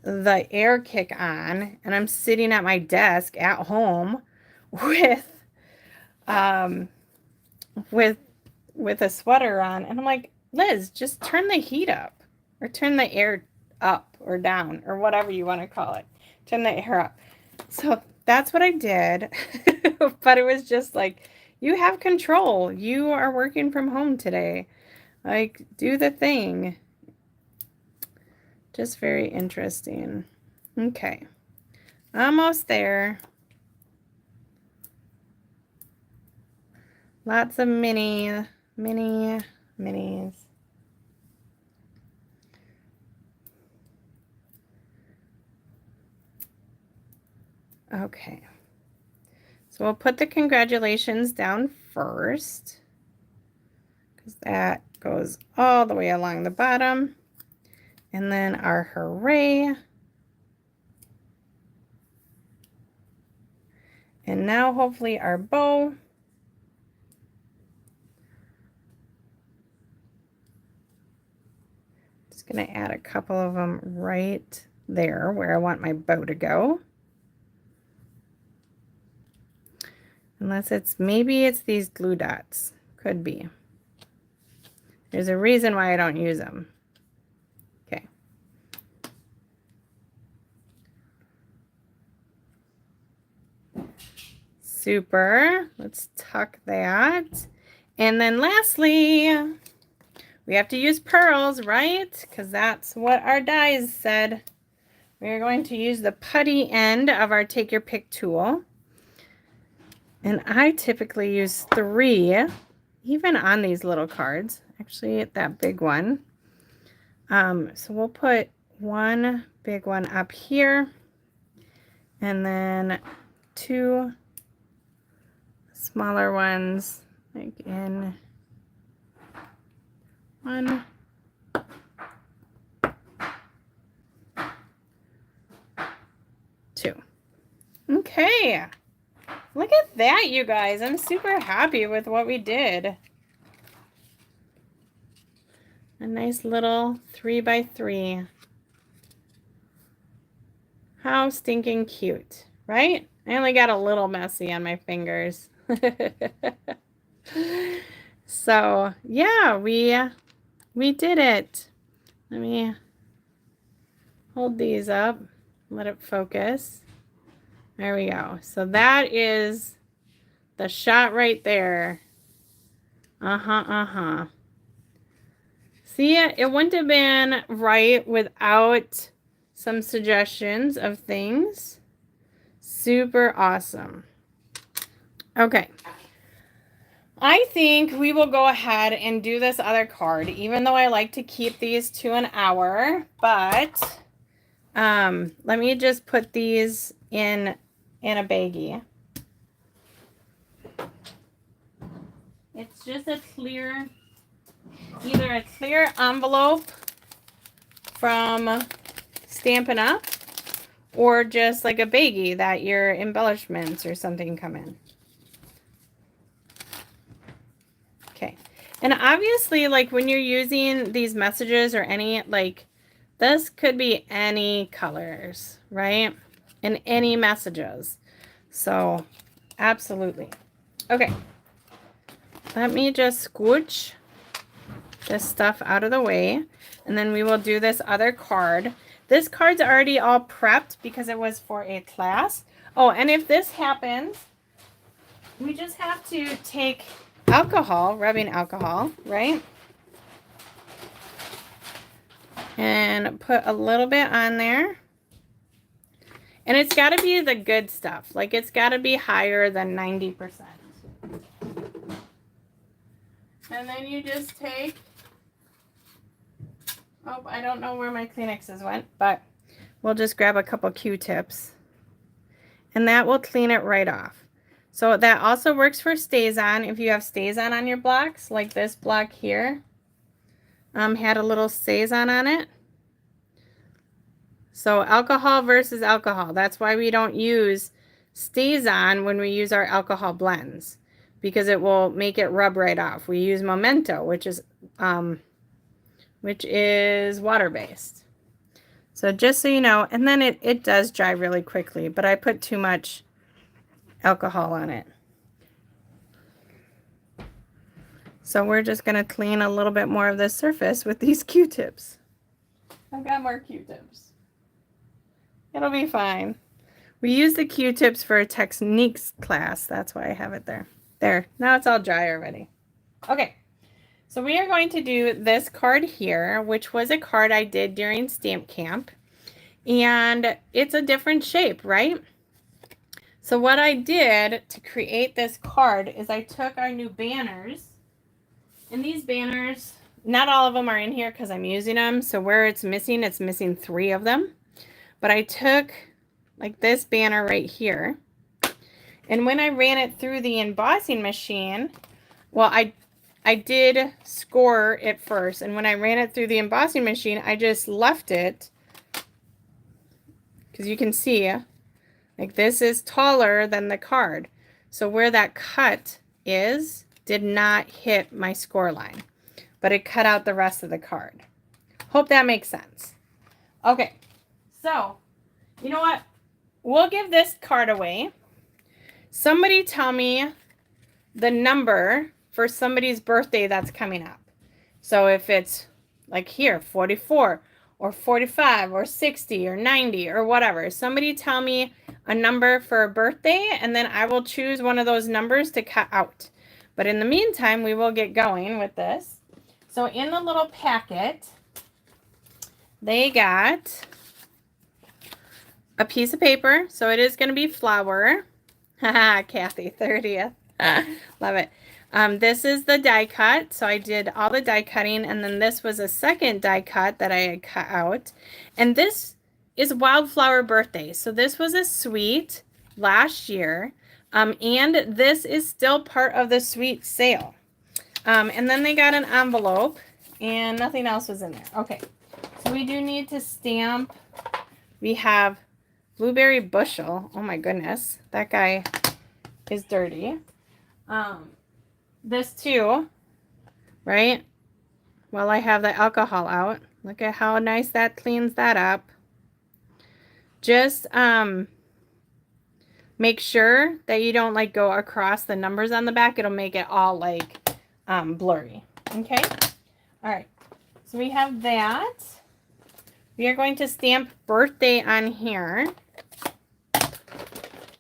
the air kick on, and I'm sitting at my desk at home with with a sweater on, and I'm like, Liz, just turn the heat up, or turn the air up or down, or whatever you want to call it. Turn the air up. So that's what I did. But it was just like, you have control. You are working from home today. Like, do the thing. Just very interesting. Okay. Almost there. Lots of minis. Okay. So we'll put the congratulations down first, because that goes all the way along the bottom. And then our hooray. And now hopefully our bow. Just going to add a couple of them right there where I want my bow to go. Unless it's, maybe it's these glue dots. Could be. There's a reason why I don't use them. Okay. Super. Let's tuck that. And then lastly, we have to use pearls, right? Because that's what our dies said. We're going to use the putty end of our Take Your Pick tool. And I typically use 3, even on these little cards. Actually, that big one. So we'll put 1 big one up here. And then 2 smaller ones, like in 1. 2. Okay. Look at that, you guys. I'm super happy with what we did. A nice little 3x3. How stinking cute, right? I only got a little messy on my fingers. So, yeah, we did it. Let me hold these up. Let it focus. There we go. So that is the shot right there. See, it wouldn't have been right without some suggestions of things. Super awesome. Okay. I think we will go ahead and do this other card, even though I like to keep these to an hour. But let me just put these in a baggie. It's just a clear, either a clear envelope from Stampin' Up, or just like a baggie that your embellishments or something come in. Okay. And obviously, like when you're using these messages or any, like this could be any colors, right? And any messages. So absolutely. Okay. Let me just scooch this stuff out of the way, and then we will do this other card. This card's already all prepped because it was for a class. Oh, and if this happens, we just have to take alcohol, rubbing alcohol, right? And put a little bit on there. And it's got to be the good stuff. Like, it's got to be higher than 90%. And then you just take, oh, I don't know where my Kleenexes went, but we'll just grab a couple Q-tips. And that will clean it right off. So that also works for StazOn. If you have StazOn on your blocks, like this block here, had a little StazOn on it. So alcohol versus alcohol. That's why we don't use StazOn when we use our alcohol blends, because it will make it rub right off. We use Memento, which is water-based. So just so you know, and then it does dry really quickly, but I put too much alcohol on it. So we're just going to clean a little bit more of the surface with these Q-tips. I've got more Q-tips. It'll be fine. We use the Q-tips for a techniques class. That's why I have it there. There. Now it's all dry already. Okay. So we are going to do this card here, which was a card I did during Stamp Camp. And it's a different shape, right? So what I did to create this card is I took our new banners. And these banners, not all of them are in here because I'm using them. So where it's missing 3 of them. But I took like this banner right here. And when I ran it through the embossing machine, well, I did score it first. And when I ran it through the embossing machine, I just left it. Because you can see, like, this is taller than the card. So where that cut is, did not hit my score line. But it cut out the rest of the card. Hope that makes sense. Okay. So, you know what? We'll give this card away. Somebody tell me the number for somebody's birthday that's coming up. So if it's like here, 44 or 45 or 60 or 90 or whatever. Somebody tell me a number for a birthday, and then I will choose one of those numbers to cut out. But in the meantime, we will get going with this. So in the little packet, they got a piece of paper. So it is going to be flour. Haha, Kathy, 30th. Love it. This is the die cut. So I did all the die cutting, and then this was a second die cut that I had cut out. And this is Wildflower Birthday. So this was a suite last year. And this is still part of the suite sale. And then they got an envelope, and nothing else was in there. Okay, so we do need to stamp. We have Blueberry Bushel. Oh my goodness, that guy is dirty. This too, right? While I have the alcohol out, look at how nice that cleans that up. Just make sure that you don't like go across the numbers on the back. It'll make it all like blurry. Okay. All right. So we have that. We are going to stamp birthday on here.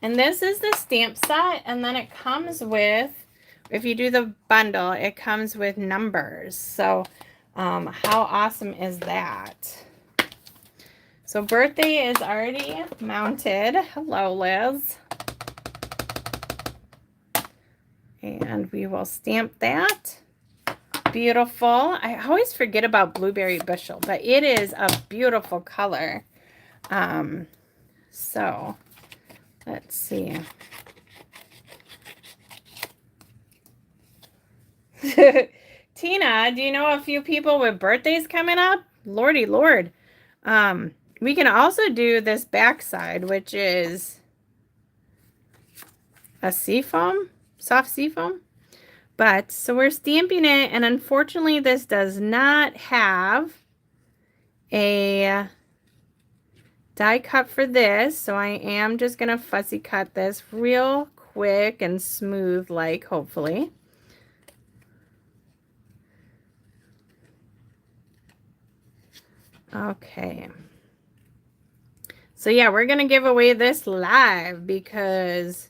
And this is the stamp set. And then it comes with, if you do the bundle, it comes with numbers. So how awesome is that? So birthday is already mounted. Hello, Liz. And we will stamp that. Beautiful. I always forget about Blueberry Bushel, but it is a beautiful color. So let's see. Tina, do you know a few people with birthdays coming up? Lordy Lord. We can also do this backside, which is a seafoam, soft seafoam. But, so we're stamping it, and unfortunately this does not have a die cut for this. So I am just going to fussy cut this real quick and smooth, like, hopefully. Okay. So yeah, we're going to give away this live because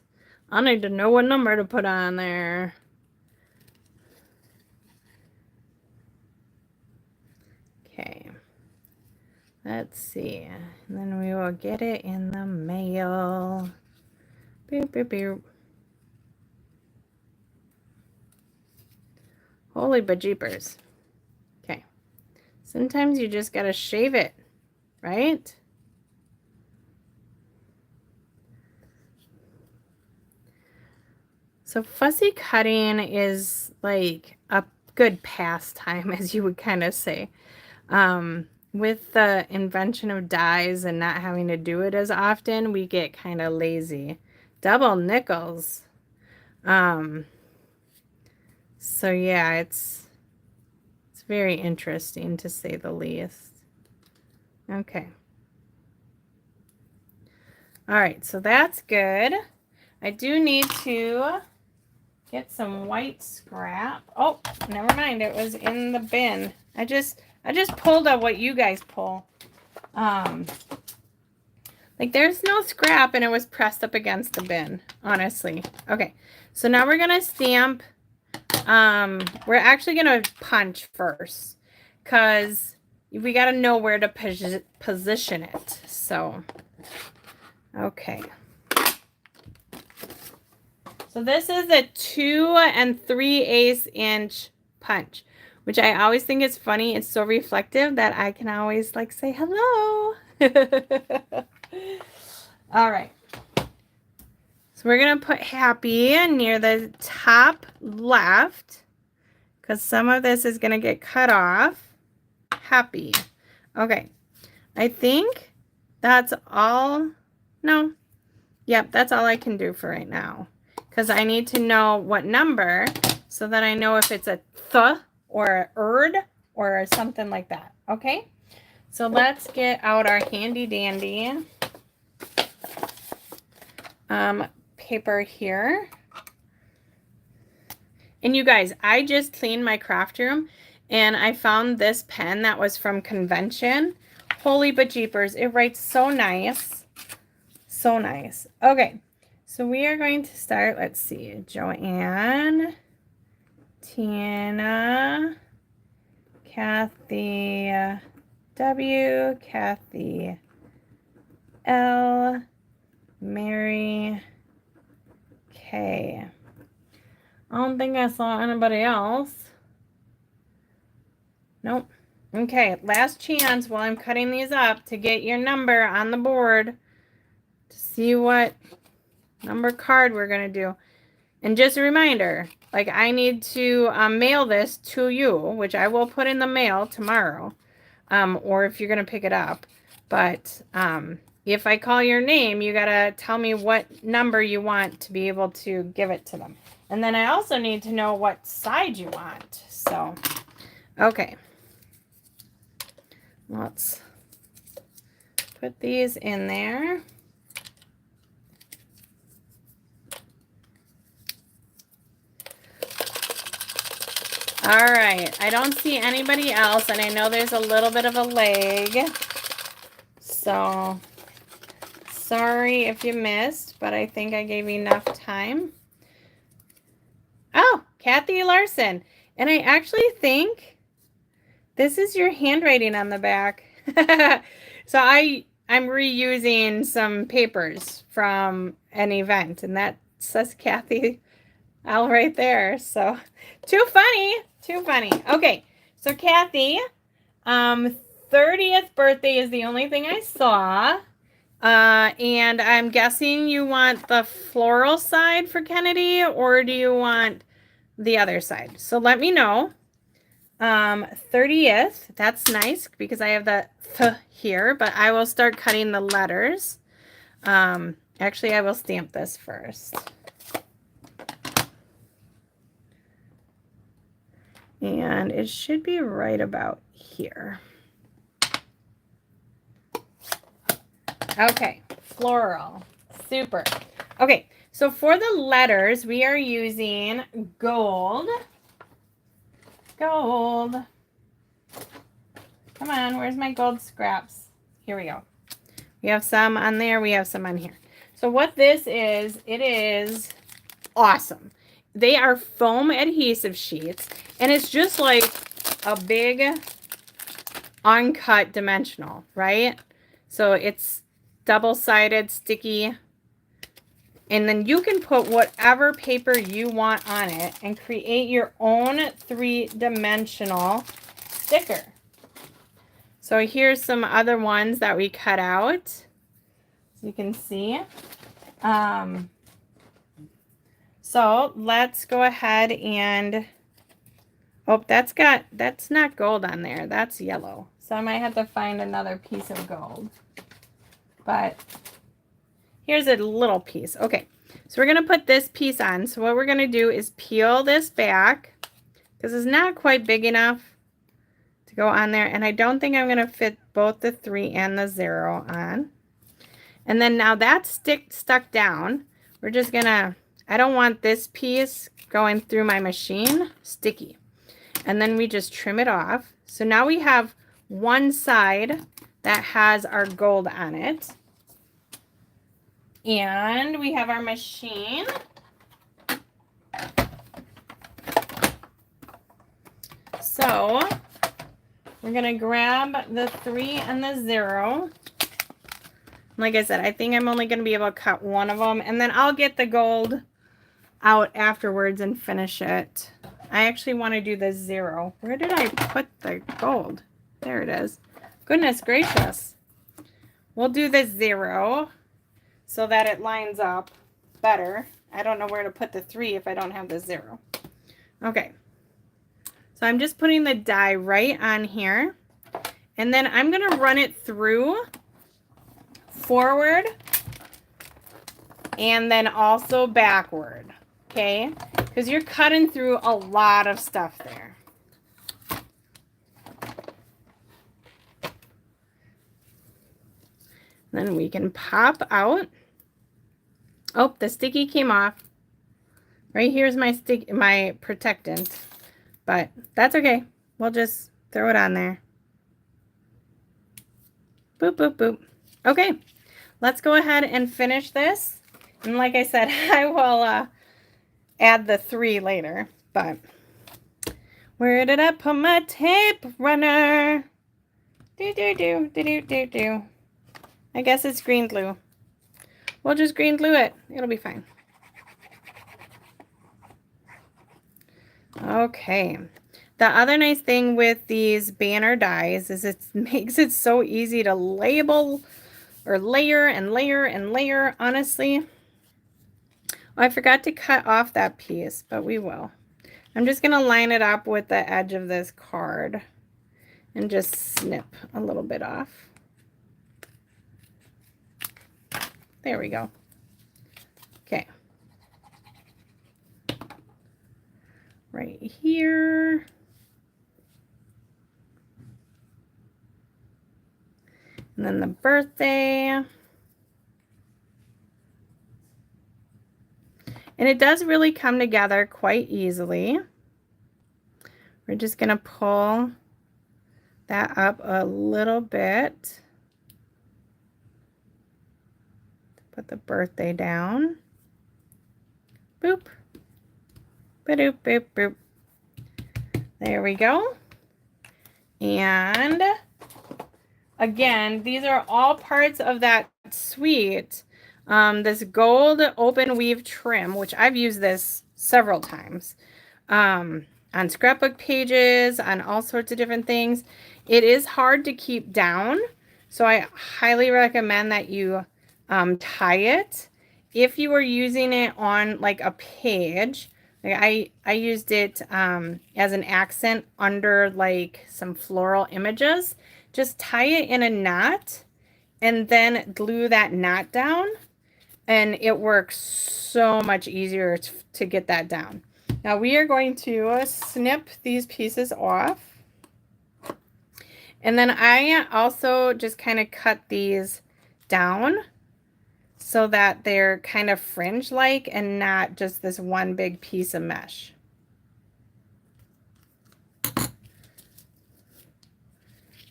I need to know what number to put on there. Let's see. And then we will get it in the mail. Boop, boop, boop. Holy bejeepers. Okay. Sometimes you just gotta shave it, right? So fussy cutting is like a good pastime, as you would kind of say. With the invention of dyes and not having to do it as often, we get kind of lazy. Double nickels. So yeah, it's very interesting to say the least. Okay. All right, so that's good. I do need to get some white scrap. Oh, never mind. It was in the bin. I just pulled out what you guys pull. Like there's no scrap and it was pressed up against the bin, honestly. Okay. So now we're going to stamp. We're actually going to punch first cuz we got to know where to position it. So okay. So this is a 2 3/8 inch punch, which I always think is funny. It's so reflective that I can always like say hello. All right. So we're going to put happy near the top left because some of this is going to get cut off. Happy. Okay. I think that's all. No. Yep, that's all I can do for right now. Because I need to know what number so that I know if it's a th or a erd or something like that. Okay? So let's get out our handy dandy paper here. And you guys, I just cleaned my craft room and I found this pen that was from Convention. Holy bejeepers, it writes so nice. So nice. Okay. So we are going to start, let's see, Joanne, Tina, Kathy W, Kathy L, Mary K. I don't think I saw anybody else. Nope. Okay, last chance while I'm cutting these up to get your number on the board to see what number card we're going to do. And just a reminder, like I need to mail this to you, which I will put in the mail tomorrow, or if you're going to pick it up. But if I call your name, you got to tell me what number you want to be able to give it to them. And then I also need to know what side you want. So, okay. Let's put these in there. All right, I don't see anybody else, and I know there's a little bit of a lag. So, sorry if you missed, but I think I gave you enough time. Oh, Kathy Larson. And I actually think this is your handwriting on the back. So I'm reusing some papers from an event, and that says Kathy L right there. So, too funny. Too funny. Okay, so Kathy, 30th birthday is the only thing I saw. And I'm guessing you want the floral side for Kennedy, or do you want the other side? So let me know. 30th, that's nice because I have the th here, but I will start cutting the letters. Actually, I will stamp this first. And it should be right about here. Okay, floral. Super. Okay, so for the letters, we are using gold. Gold. Come on, where's my gold scraps? Here we go. We have some on there, we have some on here. So what this is, it is awesome. They are foam adhesive sheets, and it's just like a big uncut dimensional, right? So it's double-sided, sticky. And then you can put whatever paper you want on it and create your own three-dimensional sticker. So here's some other ones that we cut out. So you can see. So let's go ahead and, oh, that's not gold on there. That's yellow. So I might have to find another piece of gold. But here's a little piece. Okay, so we're going to put this piece on. So what we're going to do is peel this back because it's not quite big enough to go on there. And I don't think I'm going to fit both the 3 and the 0 on. And then now that's stuck down. We're just going to, I don't want this piece going through my machine sticky. And then we just trim it off. So now we have one side that has our gold on it. And we have our machine. So we're going to grab the 3 and the 0. Like I said, I think I'm only going to be able to cut one of them. And then I'll get the gold out afterwards and finish it. I actually want to do the 0. Where did I put the gold? There it is. Goodness gracious. We'll do the 0 so that it lines up better. I don't know where to put the 3 if I don't have the 0. Okay. So I'm just putting the die right on here. And then I'm going to run it through forward and then also backward. Okay? Because you're cutting through a lot of stuff there. Then we can pop out. Oh, the sticky came off. Right here's my protectant. But that's okay. We'll just throw it on there. Boop, boop, boop. Okay. Let's go ahead and finish this. And like I said, I will add the 3 later. But where did I put my tape runner? Do. I guess it's green glue. We'll just green glue it. It'll be fine. Okay. The other nice thing with these banner dies is it makes it so easy to label or layer and layer and layer, honestly. Oh, I forgot to cut off that piece, but we will. I'm just going to line it up with the edge of this card and just snip a little bit off. There we go. Okay. Right here. And then the birthday. And it does really come together quite easily. We're just going to pull that up a little bit. Put the birthday down. Boop. Ba-doop, boop, boop. There we go. And again, these are all parts of that suite. This gold open weave trim, which I've used this several times on scrapbook pages, on all sorts of different things. It is hard to keep down, so I highly recommend that you tie it. If you were using it on like a page, like I used it as an accent under like some floral images. Just tie it in a knot and then glue that knot down, and it works so much easier to get that down. Now we are going to snip these pieces off, and then I also just kind of cut these down so that they're kind of fringe-like and not just this one big piece of mesh.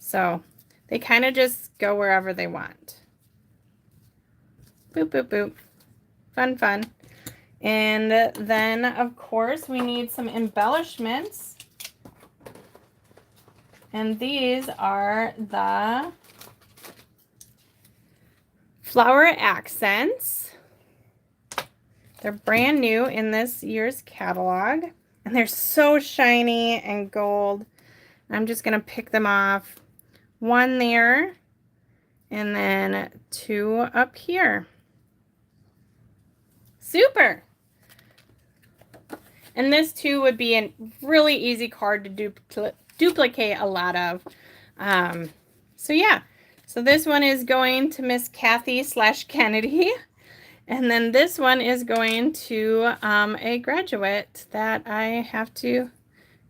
So they kind of just go wherever they want. Boop, boop, boop. Fun, fun. And then, of course, we need some embellishments. And these are the flower accents. They're brand new in this year's catalog. And they're so shiny and gold. I'm just going to pick them off. One there. And then 2 up here. Super! And this too would be a really easy card to duplicate a lot of. So yeah. So this one is going to Miss Kathy/Kennedy. And then this one is going to a graduate that I have to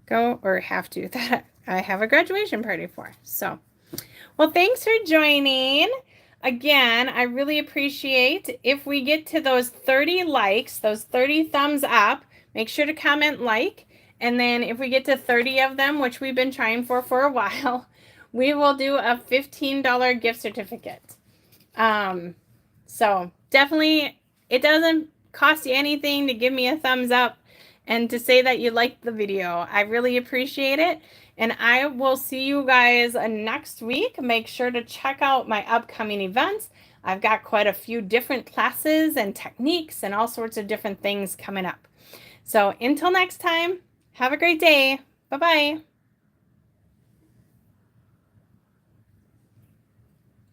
go, or that I have a graduation party for. So, well, thanks for joining. Again, I really appreciate if we get to those 30 likes, those 30 thumbs up, make sure to comment like. And then if we get to 30 of them, which we've been trying for a while, we will do a $15 gift certificate. So definitely, it doesn't cost you anything to give me a thumbs up and to say that you liked the video. I really appreciate it. And I will see you guys next week. Make sure to check out my upcoming events. I've got quite a few different classes and techniques and all sorts of different things coming up. So until next time, have a great day. Bye-bye.